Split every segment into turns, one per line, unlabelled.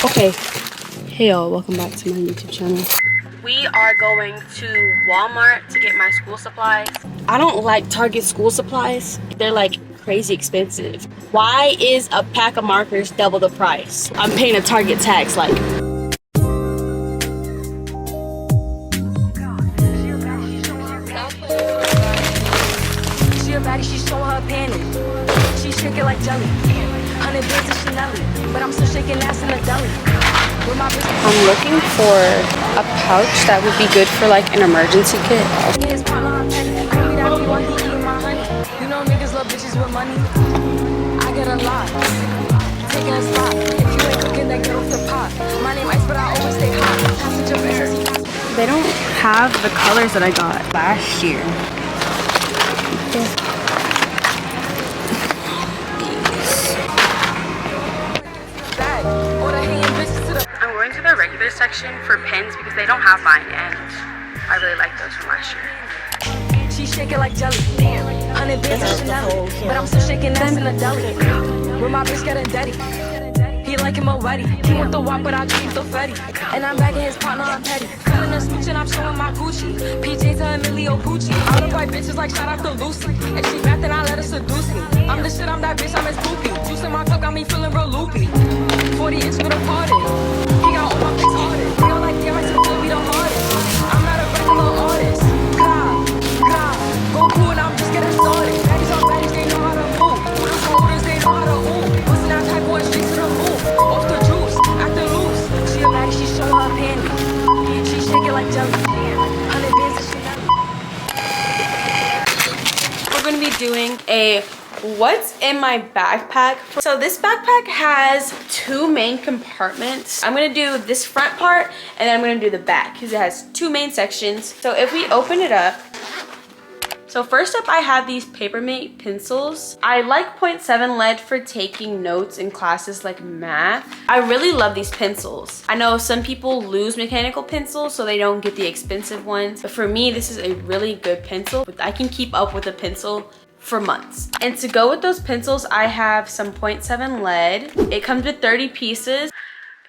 Okay, hey y'all, welcome back to my YouTube channel. We are going to Walmart to get my school supplies. I don't like Target school supplies. They're like crazy expensive. Why is a pack of markers double the price? I'm paying a Target tax like.
She a baddie, she showing her panties. She shaking like jelly. 100 bands of Chanel, but I'm still shaking ass in the deli.
I'm looking for a pouch that would be good for like an emergency kit.
You know niggas love bitches with money. I get a lot. Taking a spot. If you ain't cooking, then get off the pot. My name Ice, but I always stay hot. Passenger princess.
They don't have the colors that I got last year. I'm going to the regular section for pens because they don't have mine, and I really like those from last year.
She shaking like jelly. 100 bands of Chanel, but I'm still shaking ass in the deli. With my bitch getting daddy. He like him already. He want the walk, but I keep the fatty. And I'm back in his partner, I'm petty. Feeling a smooch and I'm showing my Gucci. PJs to Emilio Pucci. I look like bitches like shout out to Lucy. And she back, then I let her seduce me. I'm the shit, I'm that bitch, I'm his poopy. Juice in my cup got me feeling real loopy. 40 inch with a party. He got all my bitch hardest. They all like, damn, I said, we the hardest. I'm not a regular artist. God, go cool and I'm just getting started. Baddies on baddies, they know how to move. Hooters on hooters, they know how to move. Bustin' out type boy, straight to the moon. Off the juice, acting loose. She a baddie, she showing her panties. She shaking like jelly. 100 bands of Chanel.
We're going to be doing a what's in my backpack. So this backpack has two main compartments. I'm going to do this front part and then I'm going to do the back because it has two main sections. So if we open it up, so first up I have these Papermate pencils. I like 0.7 lead for taking notes in classes like math. I really love these pencils. I know some people lose mechanical pencils so they don't get the expensive ones, but for me this is a really good pencil. I can keep up with a pencil for months. And to go with those pencils, I have some 0.7 lead. It comes with 30 pieces.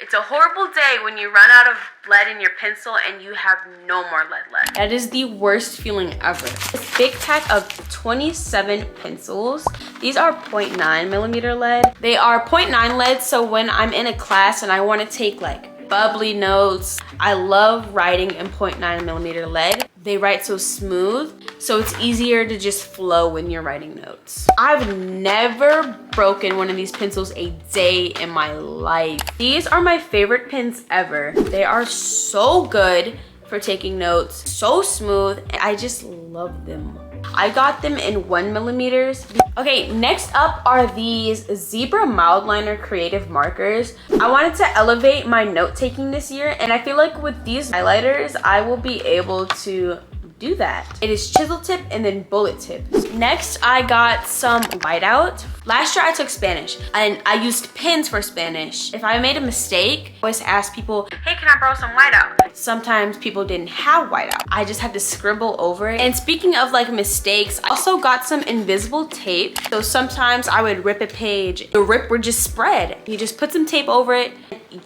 It's a horrible day when you run out of lead in your pencil and you have no more lead left. That is the worst feeling ever. This big pack of 27 pencils. These are 0.9 millimeter lead. They are 0.9 lead, so when I'm in a class and I want to take like bubbly notes, I love writing in 0.9 millimeter lead. They write so smooth, so it's easier to just flow when you're writing notes. I've never broken one of these pencils a day in my life. These are my favorite pens ever. They are so good for taking notes, so smooth. I just love them. I got them in 1 millimeters. Okay, next up are these Zebra Mildliner Creative Markers. I wanted to elevate my note-taking this year, and I feel like with these highlighters, I will be able to do that. It is chisel tip and then bullet tip. Next, I got some whiteout. Last year I took Spanish and I used pens for Spanish. If I made a mistake, I always ask people, hey, can I borrow some whiteout? Sometimes people didn't have whiteout. I just had to scribble over it. And speaking of like mistakes, I also got some invisible tape. So sometimes I would rip a page. The rip would just spread. You just put some tape over it,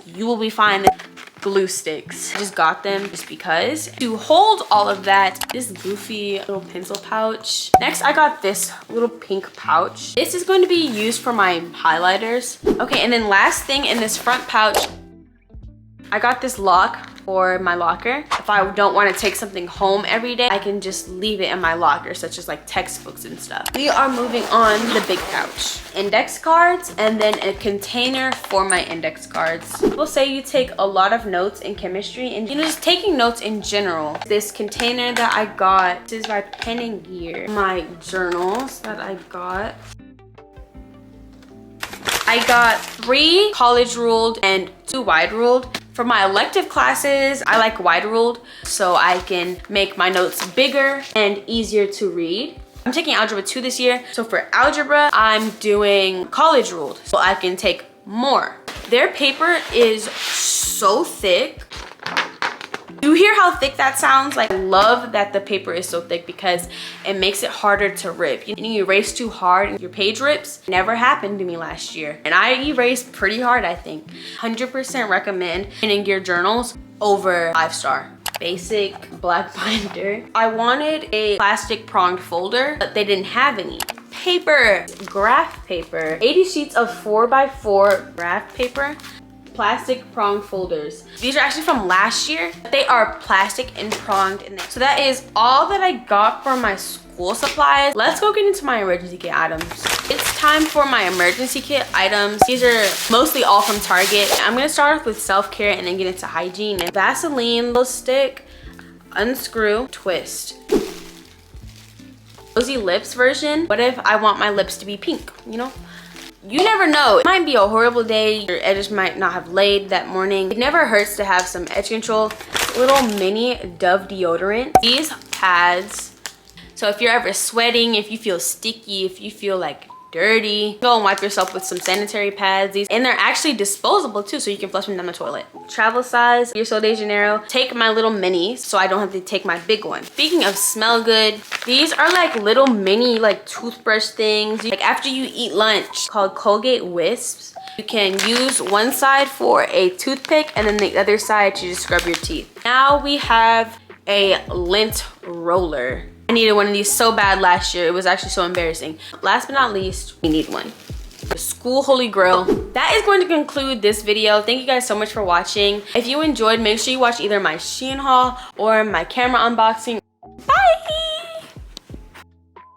you will be fine. Glue sticks. I just got them just because. To hold all of that, this goofy little pencil pouch. Next, I got this little pink pouch. This is going to be used for my highlighters. Okay, and then last thing in this front pouch, I got this lock for my locker. If I don't want to take something home every day, I can just leave it in my locker, such as like textbooks and stuff. We are moving on to the big pouch. Index cards and then a container for my index cards. People say you take a lot of notes in chemistry and just taking notes in general. This container that I got, this is my pen and gear. My journals that I got. I got 3 college ruled and 2 wide ruled. For my elective classes, I like wide ruled so I can make my notes bigger and easier to read. I'm taking Algebra 2 this year, so for Algebra, I'm doing college ruled so I can take more. Their paper is so thick. You hear how thick that sounds? Like, I love that the paper is so thick because it makes it harder to rip. You erase too hard and your page rips. Never happened to me last year. And I erased pretty hard, I think. 100% recommend in your journals over 5-star. Basic black binder. I wanted a plastic pronged folder, but they didn't have any. Paper, graph paper. 80 sheets of 4x4 graph paper. Plastic pronged folders. These are actually from last year. They are plastic and pronged in there. So that is all that I got for my school supplies. Let's go get into my emergency kit items. It's time for my emergency kit items. These are mostly all from Target. I'm gonna start off with self-care and then get into hygiene. And Vaseline, little stick, unscrew, twist. Rosy lips version. What if I want my lips to be pink, you know? You never know. It might be a horrible day. Your edges might not have laid that morning. It never hurts to have some edge control. Little mini Dove deodorant. These pads. So if you're ever sweating, if you feel sticky, if you feel like dirty, go and wipe yourself with some sanitary pads. And they're actually disposable too, so you can flush them down the toilet. Travel size, Rio de Janeiro. Take my little minis so I don't have to take my big one. Speaking of smell good, these are like little mini like toothbrush things. Like after you eat lunch, called Colgate Wisps. You can use one side for a toothpick and then the other side to just scrub your teeth. Now we have a lint roller. I needed one of these so bad last year. It was actually so embarrassing. Last but not least, we need one. The school holy grail. That is going to conclude this video. Thank you guys so much for watching. If you enjoyed, make sure you watch either my Shein haul or my camera unboxing.